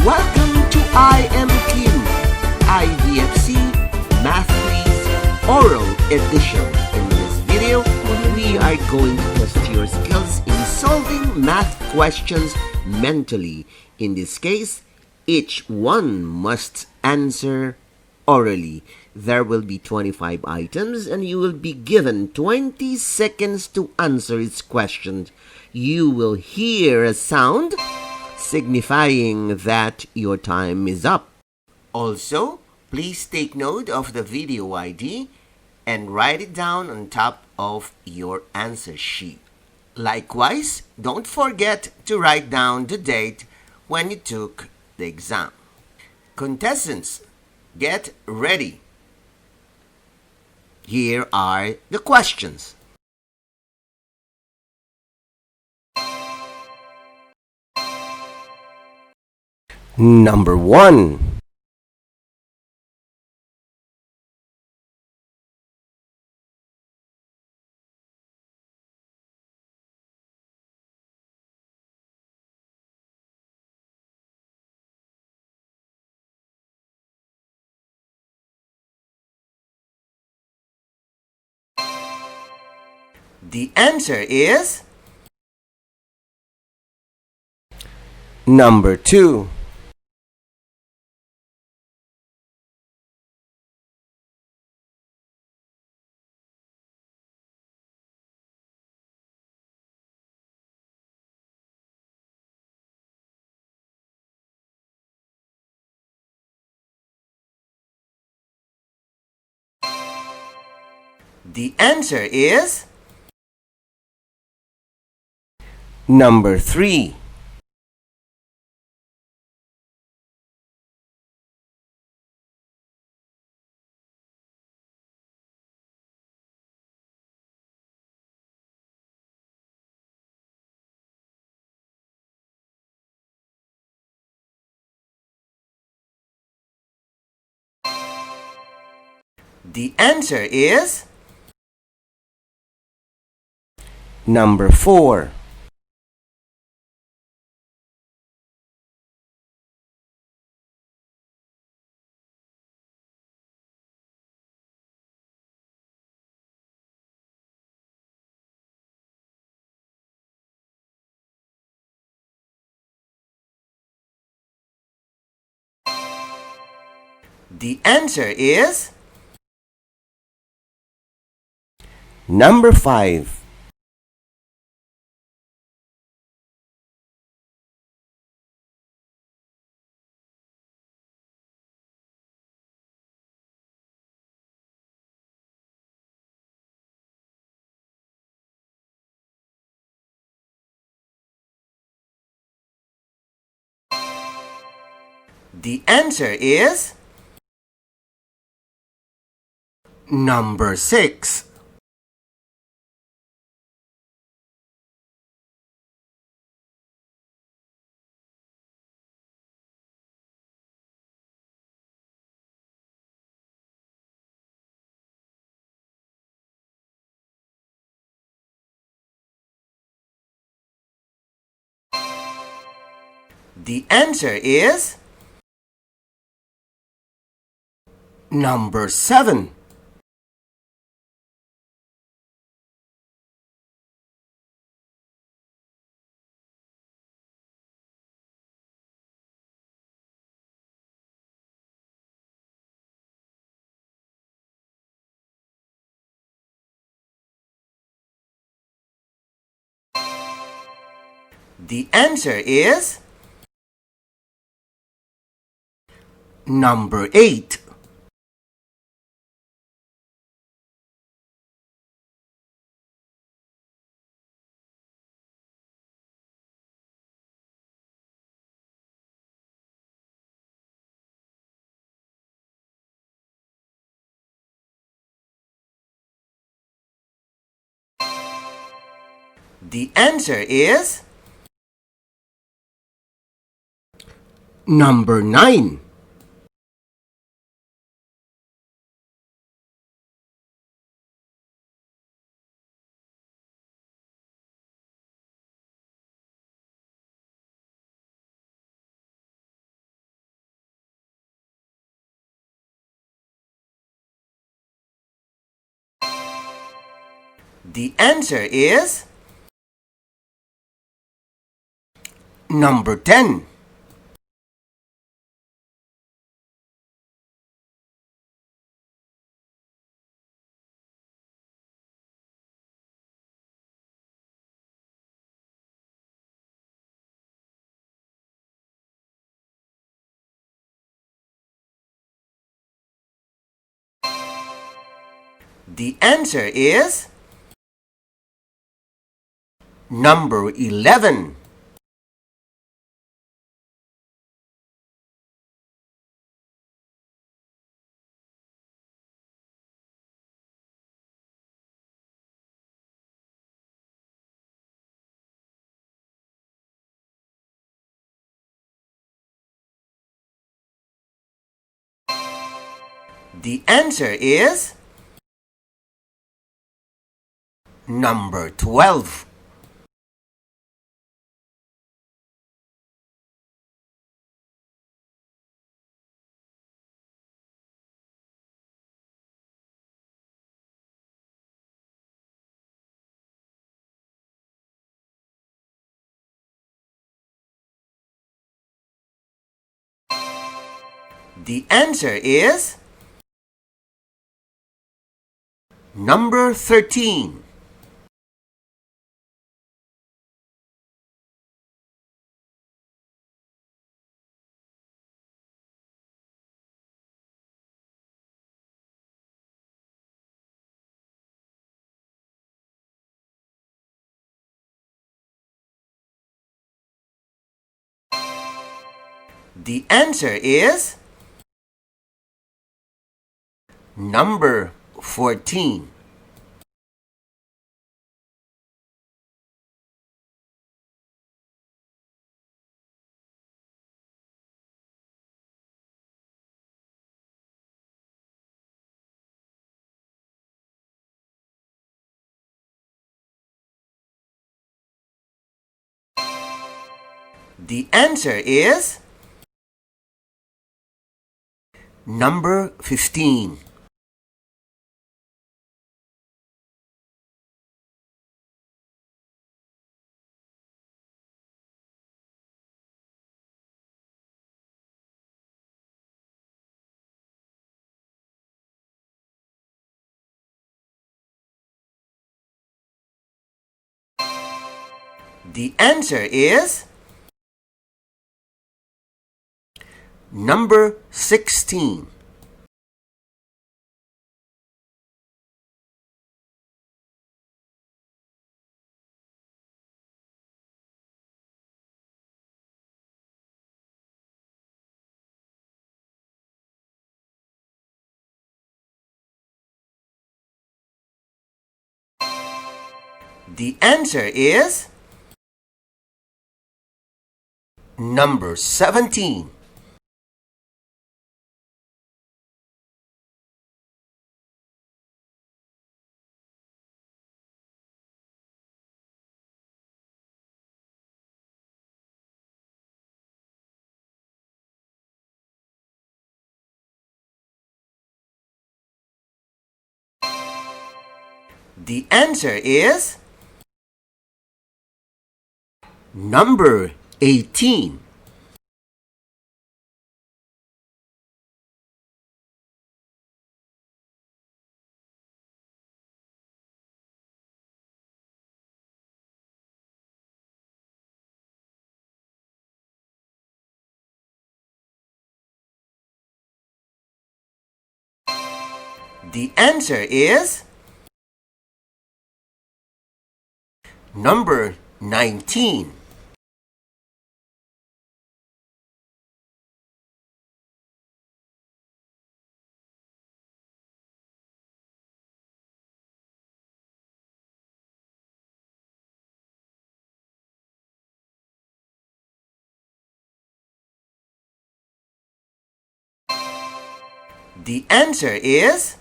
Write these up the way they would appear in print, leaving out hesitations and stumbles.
Welcome to IMQ, IDFC Math Quiz Oral Edition. In this video, we are going to test your skills in solving math questions mentally. In this case, each one must answer orally. There will be 25 items and you will be given 20 seconds to answer its questions. You will hear a sound signifying that your time is up. Also, please take note of the video ID and write it down on top of your answer sheet. Likewise, don't forget to write down the date when you took the exam. Contestants, get ready. Here are the questions. Number 1. The answer is number 2. The answer is number 3. The answer is number 4. The answer is number 5. The answer is number 6. The answer is number 7. The answer is number 8. The answer is number 9. The answer is number 10. The answer is number 11. The answer is number 12. The answer is number 13. The answer is number 14. The answer is number 15. The answer is number 16. The answer is number 17. The answer is number 18. The answer is number 19. The answer is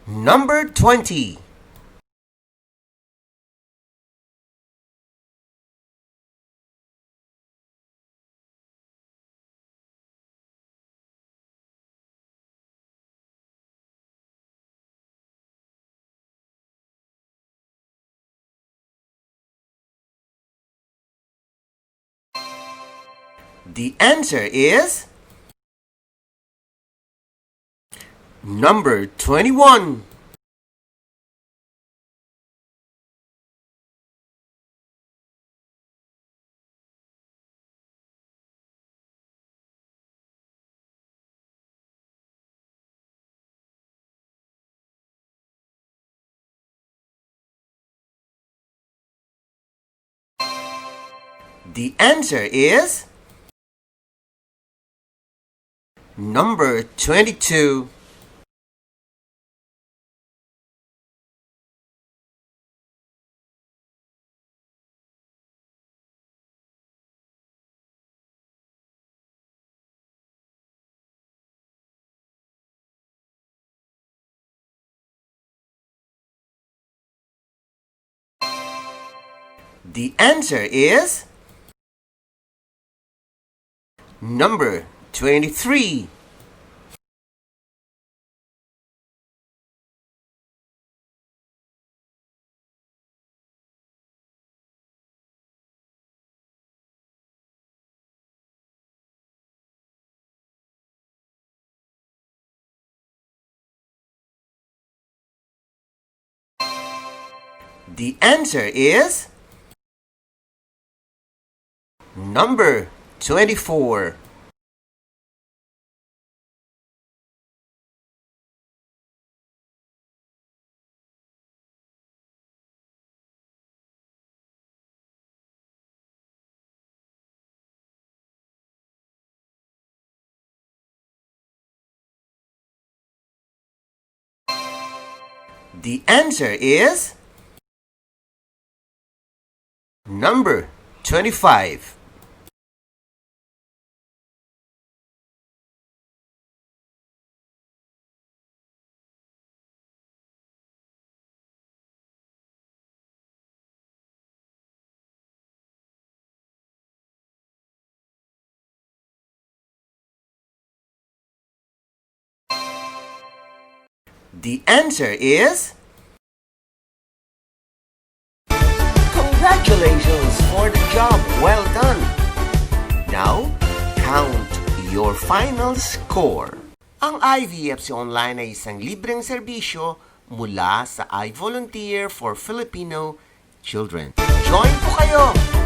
number 20. The answer is number 21. The answer is number 22. The answer is number 23. The answer is number 24. The answer is number 25. The answer is congratulations for the job well done. Now, count your final score. Ang IVFC Online ay isang libreng serbisyo mula sa iVolunteer for Filipino Children. Join po kayo!